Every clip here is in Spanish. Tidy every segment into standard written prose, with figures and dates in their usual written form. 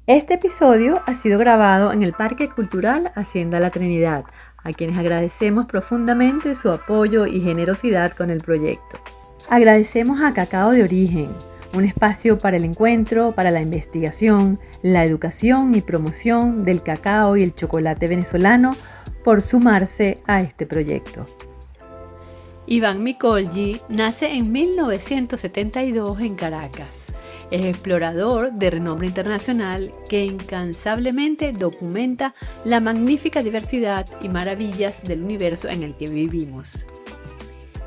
Este episodio ha sido grabado en el Parque Cultural Hacienda La Trinidad, a quienes agradecemos profundamente su apoyo y generosidad con el proyecto. Agradecemos a Cacao de Origen, un espacio para el encuentro, para la investigación, la educación y promoción del cacao y el chocolate venezolano, por sumarse a este proyecto. Iván Mikolji nace en 1972 en Caracas. Es explorador de renombre internacional que incansablemente documenta la magnífica diversidad y maravillas del universo en el que vivimos.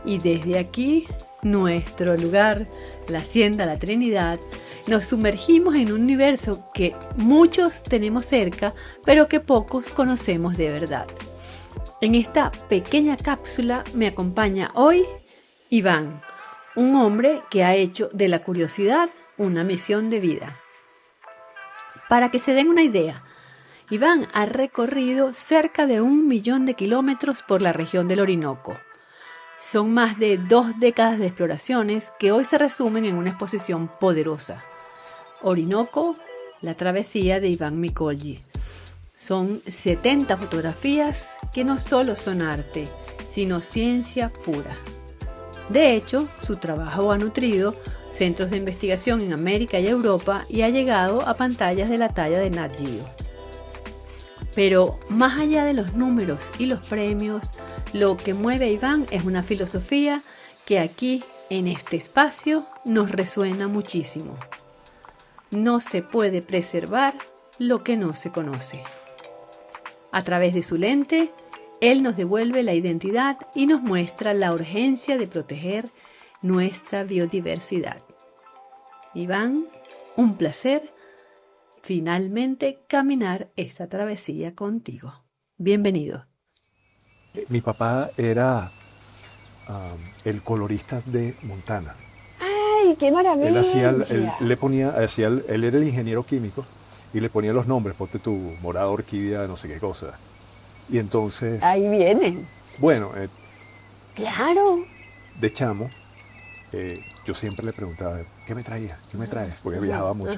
Y desde aquí, nuestro lugar, la Hacienda La Trinidad, nos sumergimos en un universo que muchos tenemos cerca, pero que pocos conocemos de verdad. En esta pequeña cápsula me acompaña hoy Iván, un hombre que ha hecho de la curiosidad una misión de vida. Para que se den una idea, Iván ha recorrido cerca de 1 millón de kilómetros por la región del Orinoco. Son más de 2 décadas de exploraciones que hoy se resumen en una exposición poderosa. Orinoco, la travesía de Iván Mikolji. Son 70 fotografías que no solo son arte, sino ciencia pura. De hecho, su trabajo ha nutrido centros de investigación en América y Europa y ha llegado a pantallas de la talla de Nat Geo. Pero más allá de los números y los premios, lo que mueve a Iván es una filosofía que aquí, en este espacio, nos resuena muchísimo. No se puede preservar lo que no se conoce. A través de su lente, él nos devuelve la identidad y nos muestra la urgencia de proteger nuestra biodiversidad. Iván, un placer finalmente caminar esta travesía contigo. Bienvenido. Mi papá era el colorista de Montana. ¡Ay, qué maravilla! Él era el ingeniero químico y le ponía los nombres, ponte tu morada orquídea, no sé qué cosa. Y entonces... Ahí vienen. Bueno, Claro. de chamo, yo siempre le preguntaba, ¿qué me traías? ¿Qué me traes? Porque viajaba mucho.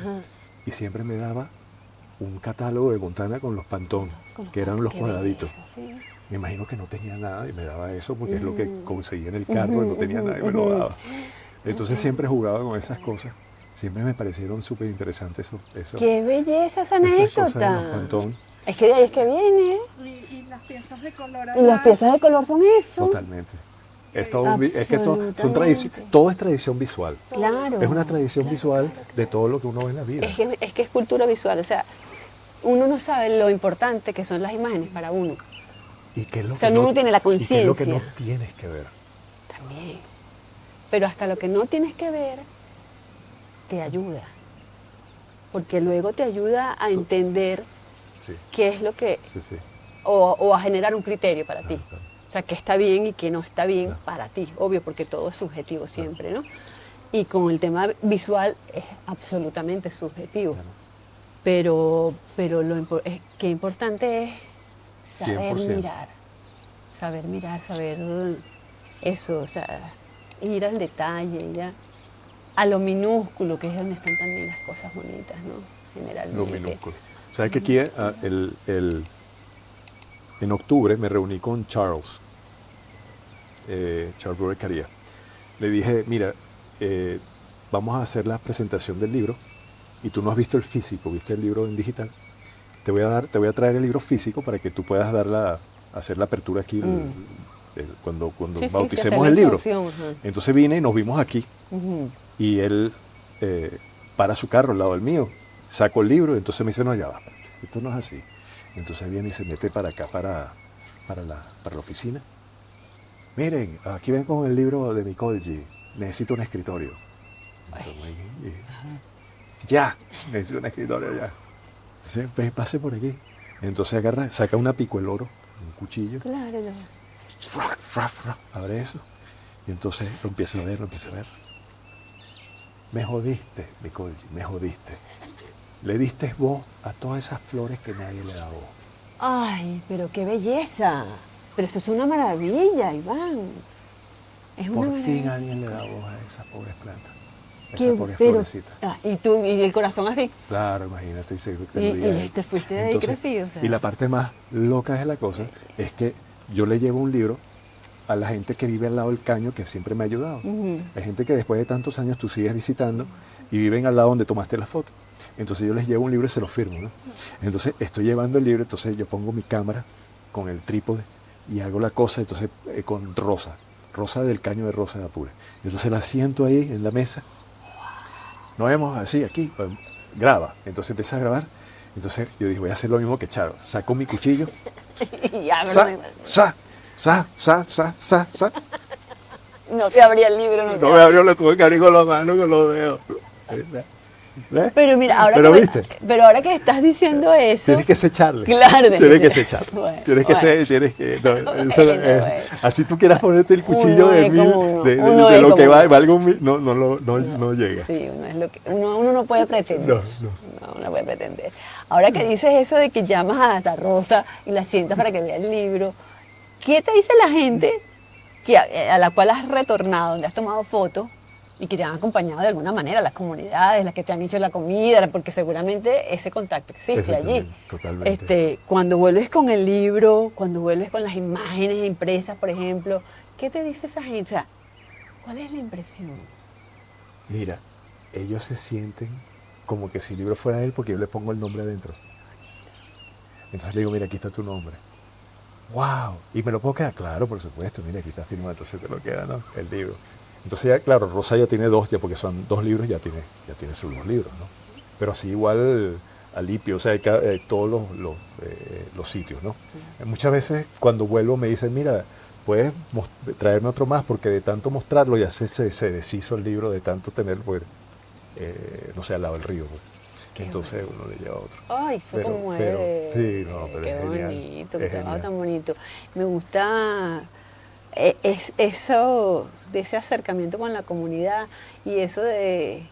Y siempre me daba un catálogo de Montana con los Pantone, que eran los cuadraditos. Belleza, sí. Me imagino que no tenía nada y me daba eso porque es lo que conseguía en el carro, no tenía nada y me lo daba. Entonces siempre jugaba con esas cosas. Siempre me parecieron súper interesantes eso. ¡Qué belleza esa Esas cosas de los anécdota! Pantone. Es que de ahí es que viene. Y las piezas de color Y las piezas de color son eso. Totalmente. Es que Absolutamente. todo es tradición visual. Claro. Es una tradición visual de todo lo que uno ve en la vida. Es que es cultura visual. O sea, uno no sabe lo importante que son las imágenes para uno. ¿Y qué es lo O sea, que uno tiene la y qué es lo que no conciencia. tienes que ver? También. Pero hasta lo que no tienes que ver te ayuda. Porque luego te ayuda a entender Sí, qué es lo que... sí, sí. O a generar un criterio para ti. Claro. O sea, qué está bien y qué no está bien Claro. para ti. Obvio, porque todo es subjetivo siempre, ¿no? Y con el tema visual es absolutamente subjetivo. Claro. Pero qué importante es saber 100%. mirar. Saber mirar, saber eso, o sea, ir al detalle, ya a lo minúsculo, que es donde están también las cosas bonitas, ¿no? Generalmente. Lo minúsculo. ¿Sabes que aquí en octubre me reuní con Charles Broder Caría? Le dije, mira, vamos a hacer la presentación del libro y tú no has visto el físico, viste el libro en digital. Te voy a traer el libro físico para que tú puedas hacer la apertura aquí cuando Sí, sí, bauticemos hasta la el libro. introducción, ajá. Entonces vine y nos vimos aquí Ujú. y él para su carro al lado del mío, saco el libro y entonces me dice, no, ya va, espérate, esto no es así. Entonces viene y se mete para acá, para la oficina. Miren, aquí ven con el libro de Mikolji, necesito un escritorio. Ya, necesito un escritorio ya. Entonces, pues, pase por aquí. Entonces saca una picueloro, un cuchillo, Claro. abre eso. Y entonces lo empieza a ver. Me jodiste, Mikolji, me jodiste. Le diste voz a todas esas flores que nadie le da voz. Ay, pero qué belleza. Pero eso es una maravilla, Iván. Es una Por maravilla. fin alguien le da voz a esas pobres plantas. Qué, pobre pero, florecita. y tú, y el corazón así. Claro, imagínate. Y te fuiste de ahí crecido. O sea. Y la parte más loca de la cosa es que yo le llevo un libro a la gente que vive al lado del caño, que siempre me ha ayudado. Hay gente que después de tantos años tú sigues visitando y viven al lado donde tomaste la foto. Entonces yo les llevo un libro y se lo firmo, ¿no? Entonces estoy llevando el libro, entonces yo pongo mi cámara con el trípode y hago la cosa, entonces con Rosa del caño de Rosa de Apure. Entonces la siento ahí en la mesa, nos vemos así, aquí, graba. Entonces empieza a grabar. Entonces yo dije, voy a hacer lo mismo que Charo. Saco mi cuchillo, sa. No se abría el libro. No me abrió, le tuve que abrir con la mano, con los dedos. ¿Ves? Pero mira, ahora, pero ahora que estás diciendo eso... Tienes que secharle. Claro. Tienes que secharle. Bueno, tienes que... Así tú quieras ponerte el cuchillo de lo que valga un mil, no llega. Sí, uno no puede pretender. No puede pretender. Ahora que dices eso de que llamas a la Rosa y la sientas para que vea el libro, ¿qué te dice la gente a la cual has retornado, donde has tomado fotos y que te han acompañado de alguna manera, las comunidades, las que te han hecho la comida, porque seguramente ese contacto existe allí? Totalmente. Cuando vuelves con el libro, cuando vuelves con las imágenes impresas, por ejemplo, ¿qué te dice esa gente? O sea, ¿cuál es la impresión? Mira, ellos se sienten como que si el libro fuera de él, porque yo le pongo el nombre adentro. Entonces le digo, mira, aquí está tu nombre. ¡Wow! ¿Y me lo puedo quedar? Claro, por supuesto, mira, aquí está firmado, entonces te lo queda, ¿no? El libro. Entonces ya, claro, Rosa ya tiene dos, ya porque son 2 libros, ya tiene sus 2 libros, ¿no? Pero así igual Alipio, o sea, todos los sitios, ¿no? Sí. Muchas veces cuando vuelvo me dicen, mira, puedes traerme otro más, porque de tanto mostrarlo ya se deshizo el libro, de tanto tener, pues, no sé, al lado del río, pues. Entonces uno le lleva otro. Ay, eso conmueve. Sí, no, pero qué es genial. Bonito, qué trabajo tan bonito. Me gusta eso de ese acercamiento con la comunidad y eso de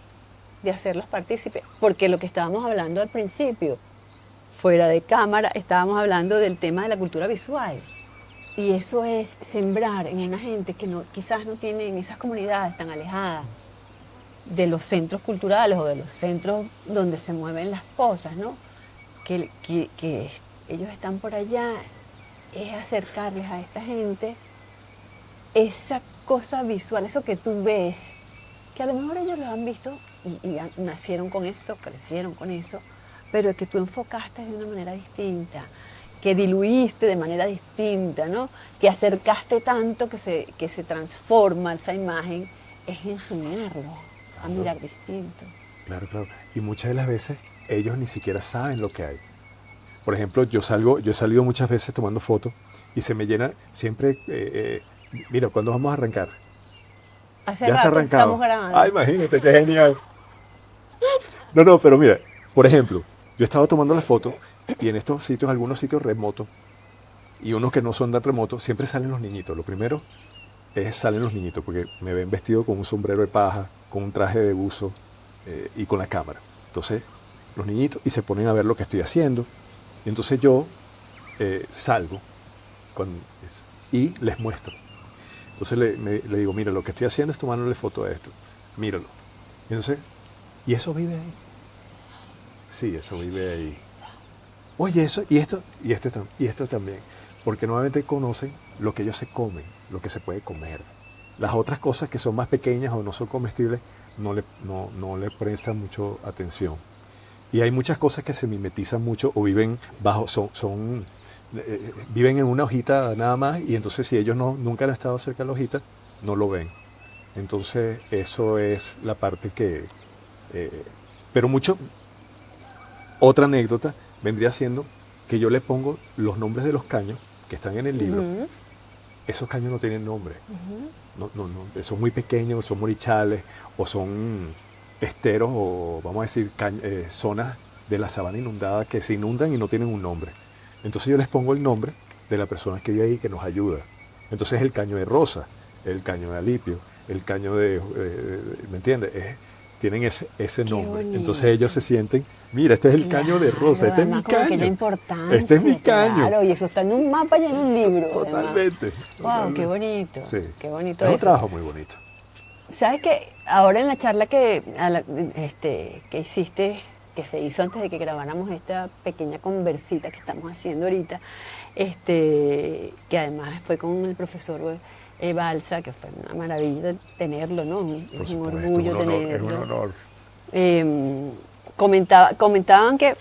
hacerlos partícipes, porque lo que estábamos hablando al principio, fuera de cámara, estábamos hablando del tema de la cultura visual. Y eso es sembrar en una gente que quizás no tienen esas comunidades tan alejadas de los centros culturales o de los centros donde se mueven las cosas, ¿no? Que ellos están por allá, es acercarles a esta gente esa cosa visual, eso que tú ves, que a lo mejor ellos lo han visto y nacieron con eso, crecieron con eso, pero que tú enfocaste de una manera distinta, que diluiste de manera distinta, ¿no? Que acercaste tanto que se transforma esa imagen, es enseñarlo a mirar distinto. Claro. Y muchas de las veces ellos ni siquiera saben lo que hay. Por ejemplo, yo he salido muchas veces tomando fotos y se me llena siempre, mira, ¿cuándo vamos a arrancar? Hace ya rato está arrancado. Estamos grabando. Ay, imagínate, qué genial. No, pero mira, por ejemplo, yo estaba tomando las fotos y en estos sitios, algunos sitios remotos y unos que no son tan remotos, siempre salen los niñitos. Lo primero salen los niñitos porque me ven vestido con un sombrero de paja, con un traje de buzo y con la cámara. Entonces, los niñitos y se ponen a ver lo que estoy haciendo. Y entonces yo salgo y les muestro. Entonces le digo, mira, lo que estoy haciendo es tomándole foto a esto. Míralo. Y entonces, ¿y eso vive ahí? Sí, eso vive ahí. Oye, eso, y esto también. Porque nuevamente conocen lo que ellos se comen, lo que se puede comer. Las otras cosas que son más pequeñas o no son comestibles, no le prestan mucho atención. Y hay muchas cosas que se mimetizan mucho o viven viven en una hojita nada más, y entonces si ellos nunca han estado cerca de la hojita, no lo ven. Entonces eso es la parte que... pero mucho... Otra anécdota vendría siendo que yo le pongo los nombres de los caños que están en el libro. Uh-huh. Esos caños no tienen nombre. Uh-huh. No, son muy pequeños, son morichales o son esteros o vamos a decir zonas de la sabana inundada que se inundan y no tienen un nombre. Entonces yo les pongo el nombre de la persona que vive ahí que nos ayuda. Entonces el caño de Rosa, el caño de Alipio, el caño de ¿me entiendes? Tienen ese nombre. Bonito. Entonces ellos se sienten, mira, este es el caño de Rosa, este es mi caño. Este es mi caño. Claro, y eso está en un mapa y en un libro. Totalmente. Wow, qué bonito. Sí. Qué bonito es un trabajo muy bonito. ¿Sabes qué? Ahora en la charla que hiciste, que se hizo antes de que grabáramos esta pequeña conversita que estamos haciendo ahorita, que además fue con el profesor Balsa, que fue una maravilla tenerlo, ¿no? Por Es un supuesto, orgullo es un honor, es un tenerlo. honor. Comentaban que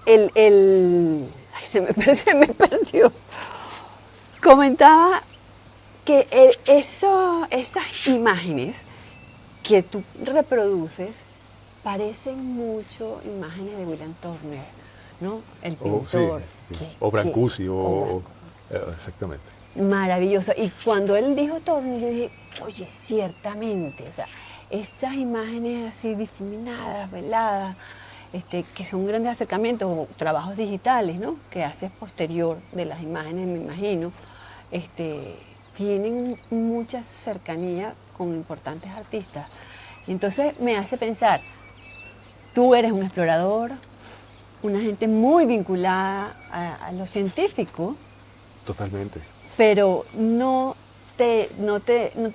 ay, se me perdió. Comentaba que esas imágenes que tú reproduces parecen mucho imágenes de William Turner, ¿no? El pintor. Sí. que- O Brancusi, que- o exactamente. Maravilloso. Y cuando él dijo Turner, yo dije, oye, ciertamente, o sea, esas imágenes así difuminadas, veladas, que son grandes acercamientos o trabajos digitales, ¿no? Que haces posterior de las imágenes, me imagino, tienen mucha cercanía con importantes artistas. Y entonces me hace pensar, tú eres un explorador, una gente muy vinculada a lo científico, Totalmente. pero no te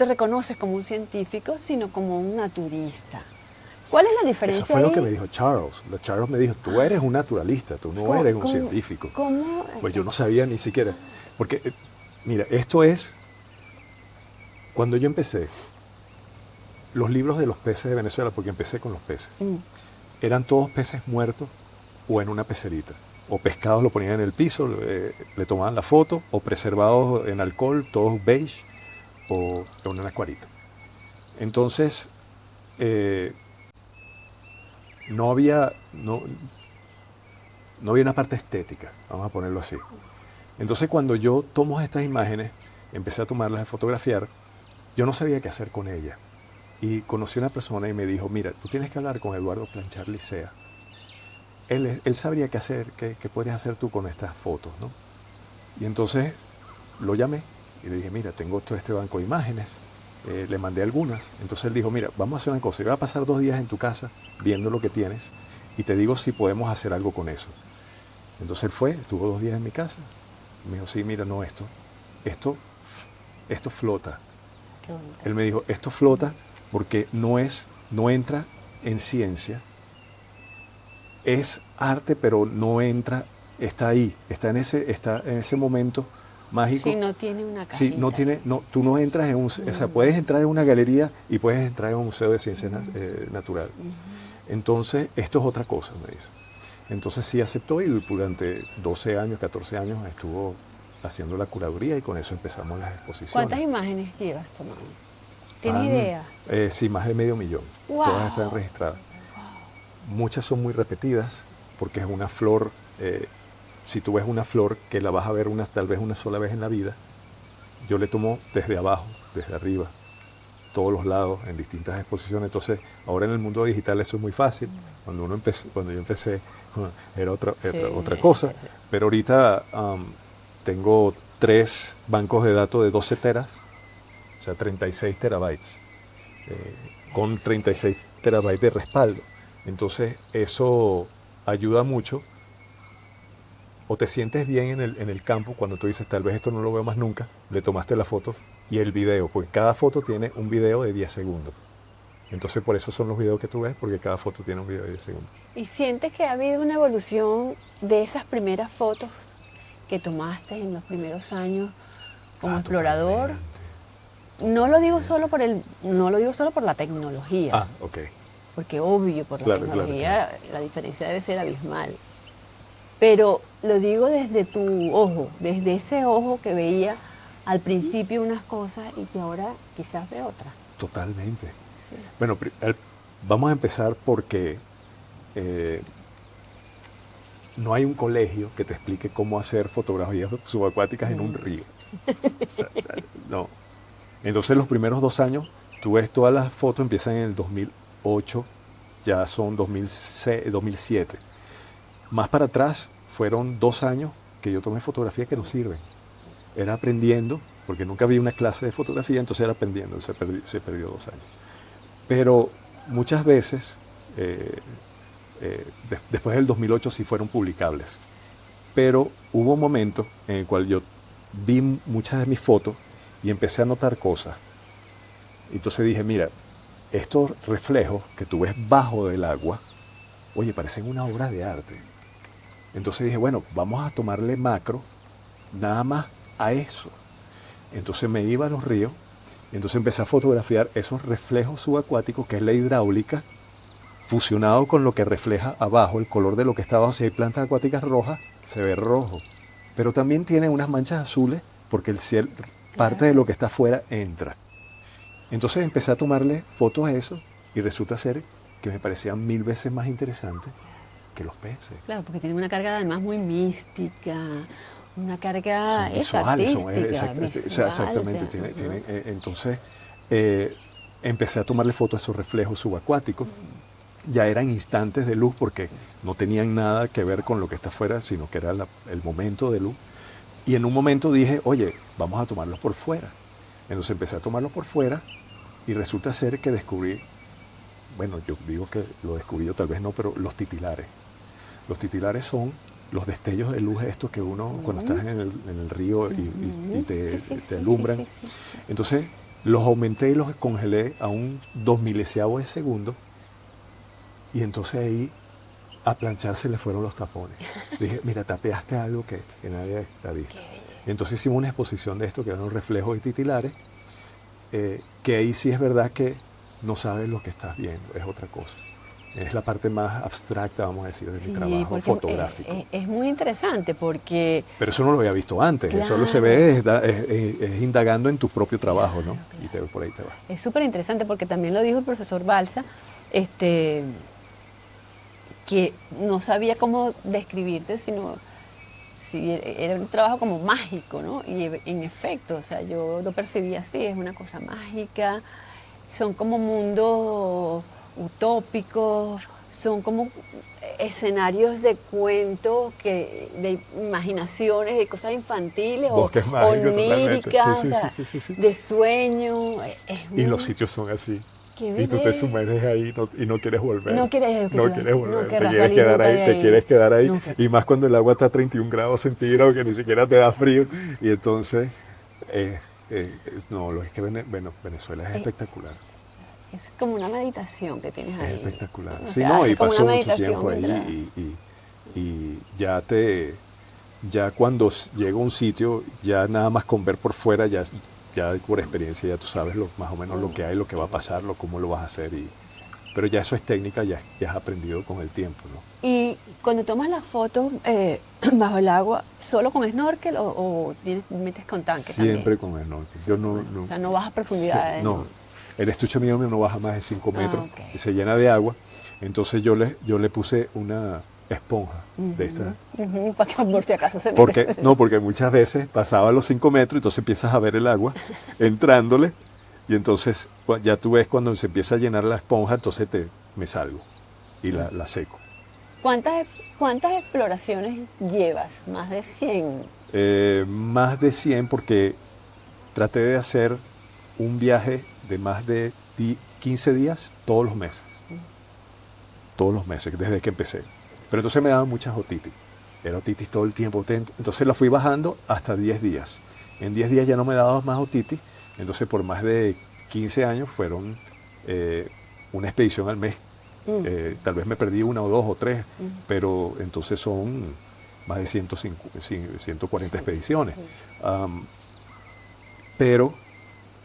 reconoces como un científico, sino como un naturista. ¿Cuál es la diferencia Eso fue lo ahí? que me dijo Charles. Charles me dijo, tú eres un naturalista, tú no ¿Cómo- eres un cómo- científico. cómo? Pues yo no sabía ni siquiera. Porque, mira, esto es, cuando yo empecé, los libros de los peces de Venezuela, porque empecé con los peces, eran todos peces muertos o en una pecerita. O pescados lo ponían en el piso, le tomaban la foto, o preservados en alcohol, todos beige, o en un acuarito. Entonces, no había una parte estética, vamos a ponerlo así. Entonces, cuando yo tomo estas imágenes, empecé a tomarlas, a fotografiar, yo no sabía qué hacer con ellas. Y conocí a una persona y me dijo, mira, tú tienes que hablar con Eduardo Planchar Licea. Él sabría qué hacer, qué puedes hacer tú con estas fotos, ¿no? Y entonces lo llamé y le dije, mira, tengo todo este banco de imágenes, le mandé algunas. Entonces él dijo, mira, vamos a hacer una cosa, yo voy a pasar 2 días en tu casa viendo lo que tienes y te digo si podemos hacer algo con eso. Entonces él fue, estuvo 2 días en mi casa, y me dijo, sí, mira, no, esto flota. Qué bonito. Él me dijo, esto flota porque no entra en ciencia, es arte, pero no entra, está ahí, está en ese momento mágico. Sí, no tiene una cajita. Sí, tú no entras en o sea, puedes entrar en una galería y puedes entrar en un museo de ciencias natural. Entonces, esto es otra cosa, me dice. Entonces sí aceptó y durante 12 años, 14 años estuvo haciendo la curaduría y con eso empezamos las exposiciones. ¿Cuántas imágenes llevas tomando? ¿Tienes idea? Sí, más de 500,000. Wow. Todas están registradas. Muchas son muy repetidas porque es una flor, si tú ves una flor que la vas a ver tal vez una sola vez en la vida, yo le tomo desde abajo, desde arriba, todos los lados, en distintas exposiciones. Entonces, ahora en el mundo digital eso es muy fácil. Cuando yo empecé, era otra cosa. Sí. Pero ahorita tengo 3 bancos de datos de 12 teras, o sea, 36 terabytes, con 36 terabytes de respaldo. Entonces, eso ayuda mucho. O te sientes bien en el campo cuando tú dices, tal vez esto no lo veo más nunca, le tomaste la foto y el video, porque cada foto tiene un video de 10 segundos. Entonces, por eso son los videos que tú ves, porque cada foto tiene un video de 10 segundos. ¿Y sientes que ha habido una evolución de esas primeras fotos que tomaste en los primeros años como explorador? Totalmente. No lo digo solo por la tecnología. Ah, ok. Porque obvio, por la Claro, tecnología la diferencia debe ser abismal. Pero lo digo desde tu ojo, desde ese ojo que veía al principio unas cosas y que ahora quizás ve otras. Totalmente. Sí. Bueno, vamos a empezar porque no hay un colegio que te explique cómo hacer fotografías subacuáticas en un río. O sea, no. Entonces los primeros 2 años, tú ves todas las fotos, empiezan en el 2008, ya son 2006, 2007. Más para atrás fueron 2 años que yo tomé fotografía que no sirven. Era aprendiendo, porque nunca vi una clase de fotografía, entonces era aprendiendo, se perdió 2 años. Pero muchas veces, después del 2008 sí fueron publicables. Pero hubo un momento en el cual yo vi muchas de mis fotos y empecé a notar cosas. Entonces dije, mira, estos reflejos que tú ves bajo del agua, oye, parecen una obra de arte. Entonces dije, bueno, vamos a tomarle macro nada más a eso. Entonces me iba a los ríos, y entonces empecé a fotografiar esos reflejos subacuáticos, que es la hidráulica, fusionado con lo que refleja abajo, el color de lo que está abajo. Si hay plantas acuáticas rojas, se ve rojo. Pero también tiene unas manchas azules, porque el cielo, parte de lo que está afuera entra. Entonces empecé a tomarle fotos a eso, y resulta ser que me parecían 1000 veces más interesantes que los peces. Claro, porque tienen una carga además muy mística, una carga Son visuales, artística, exactamente. Entonces empecé a tomarle fotos a esos reflejos subacuáticos. Ya eran instantes de luz, porque no tenían nada que ver con lo que está afuera, sino que era el momento de luz. Y en un momento dije, oye, vamos a tomarlos por fuera. Entonces empecé a tomarlos por fuera, y resulta ser que descubrí, bueno, yo digo que lo descubrí yo, tal vez no, pero los titilares. Los titilares son los destellos de luz estos que uno, cuando estás en el río y te alumbran. Sí. Entonces los aumenté y los congelé a un 2 milesiavos de segundo, y entonces ahí a planchar se le fueron los tapones. Dije, mira, tapeaste algo que nadie ha visto. Entonces hicimos una exposición de esto, que eran los reflejos y titilares, que ahí sí es verdad que no sabes lo que estás viendo, es otra cosa. Es la parte más abstracta, vamos a decir, de mi trabajo fotográfico. Es muy interesante porque... Pero eso no lo había visto antes, claro, eso se ve es indagando en tu propio trabajo, ¿no? Claro. Y por ahí te va. Es súper interesante porque también lo dijo el profesor Balsa, que no sabía cómo describirte, sino si era un trabajo como mágico, ¿no? Y en efecto, o sea, yo lo percibí así, es una cosa mágica, son como mundos utópicos, son como escenarios de cuentos, de imaginaciones, de cosas infantiles o oníricas, de sueños. Y los sitios son así. Y tú te sumerges ahí y no quieres volver. No quieres volver. Te quieres quedar ahí. Y más cuando el agua está a 31 grados centígrados, que ni siquiera te da frío. Y entonces, no, es que Venezuela es espectacular. Es como una meditación que tienes ahí. Es espectacular. O Sí, sea, no, y como pasó una mucho meditación tiempo ahí. Y ya cuando llego a un sitio, ya nada más con ver por fuera, ya por experiencia ya tú sabes más o menos lo que hay, lo que va a pasar, cómo lo vas a hacer. Pero ya eso es técnica, ya has aprendido con el tiempo, ¿no? Y cuando tomas las fotos bajo el agua, ¿solo con snorkel o metes con tanque también? Siempre con snorkel. Yo no, o sea, no vas a profundidades. No. El estuche mío no baja más de 5 metros, okay. Y se llena de agua. Entonces yo le puse una esponja de esta. Para que por si acaso se mete. Porque muchas veces pasaba los 5 metros, entonces empiezas a ver el agua entrándole, y entonces ya tú ves cuando se empieza a llenar la esponja, entonces me salgo y la seco. ¿Cuántas exploraciones llevas? ¿Más de 100? Más de 100, porque traté de hacer un viaje de más de 15 días todos los meses. Todos los meses, desde que empecé. Pero entonces me daban muchas otitis. Era otitis todo el tiempo. Entonces la fui bajando hasta 10 días. En 10 días ya no me daba más otitis. Entonces por más de 15 años fueron una expedición al mes. Tal vez me perdí 1 o 2 o 3, pero entonces son más de 140 expediciones. Pero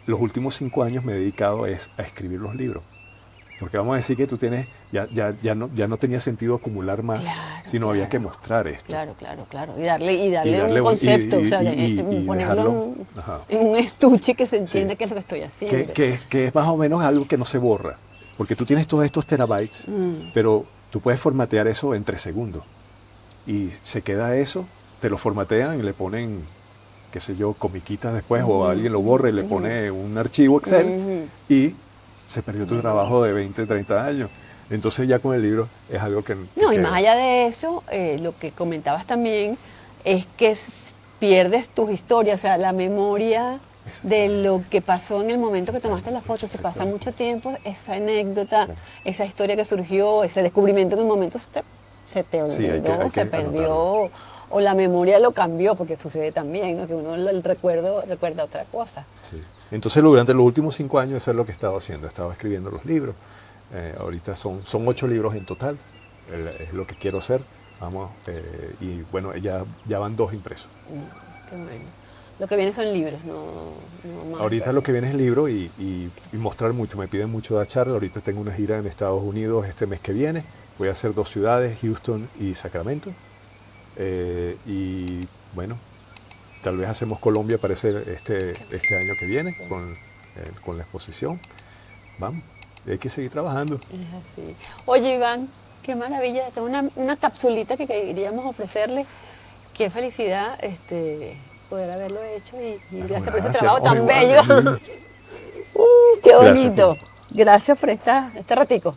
los últimos 5 años me he dedicado a escribir los libros. Porque vamos a decir que tú tienes, ya no tenía sentido acumular más, sino había que mostrar esto. Claro. Y darle un concepto, ponerlo en un estuche que se entienda qué es lo que estoy haciendo. Que es más o menos algo que no se borra. Porque tú tienes todos estos terabytes, pero tú puedes formatear eso en 3 segundos. Y se queda eso, te lo formatean y le ponen, qué sé yo, comiquitas después, o alguien lo borra y le pone un archivo Excel, y se perdió tu trabajo de 20, 30 años. Entonces ya con el libro es algo que... No, y más allá de eso, lo que comentabas también es que pierdes tus historias, o sea, la memoria de lo que pasó en el momento que tomaste la foto. Se pasa mucho tiempo, esa anécdota, esa historia que surgió, ese descubrimiento en un momento se te olvidó, se perdió, o la memoria lo cambió, porque sucede también, ¿no? Que uno el recuerdo recuerda otra cosa. Sí. Entonces durante los últimos 5 años eso es lo que he estado haciendo, he estado escribiendo los libros. Ahorita son 8 libros en total, es lo que quiero hacer. Vamos, y bueno, ya van 2 impresos. Qué bueno. Lo que viene son libros, no más. Ahorita lo que viene es el libro y mostrar mucho. Me piden mucho dar charla. Ahorita tengo una gira en Estados Unidos este mes que viene. Voy a hacer 2 ciudades, Houston y Sacramento. Y bueno, tal vez hacemos Colombia para este año que viene con la exposición. Vamos, hay que seguir trabajando. Es así. Oye, Iván, qué maravilla. Esta es una capsulita que queríamos ofrecerle. Qué felicidad poder haberlo hecho y gracias por ese trabajo tan bello. Qué bonito. Gracias por este ratico.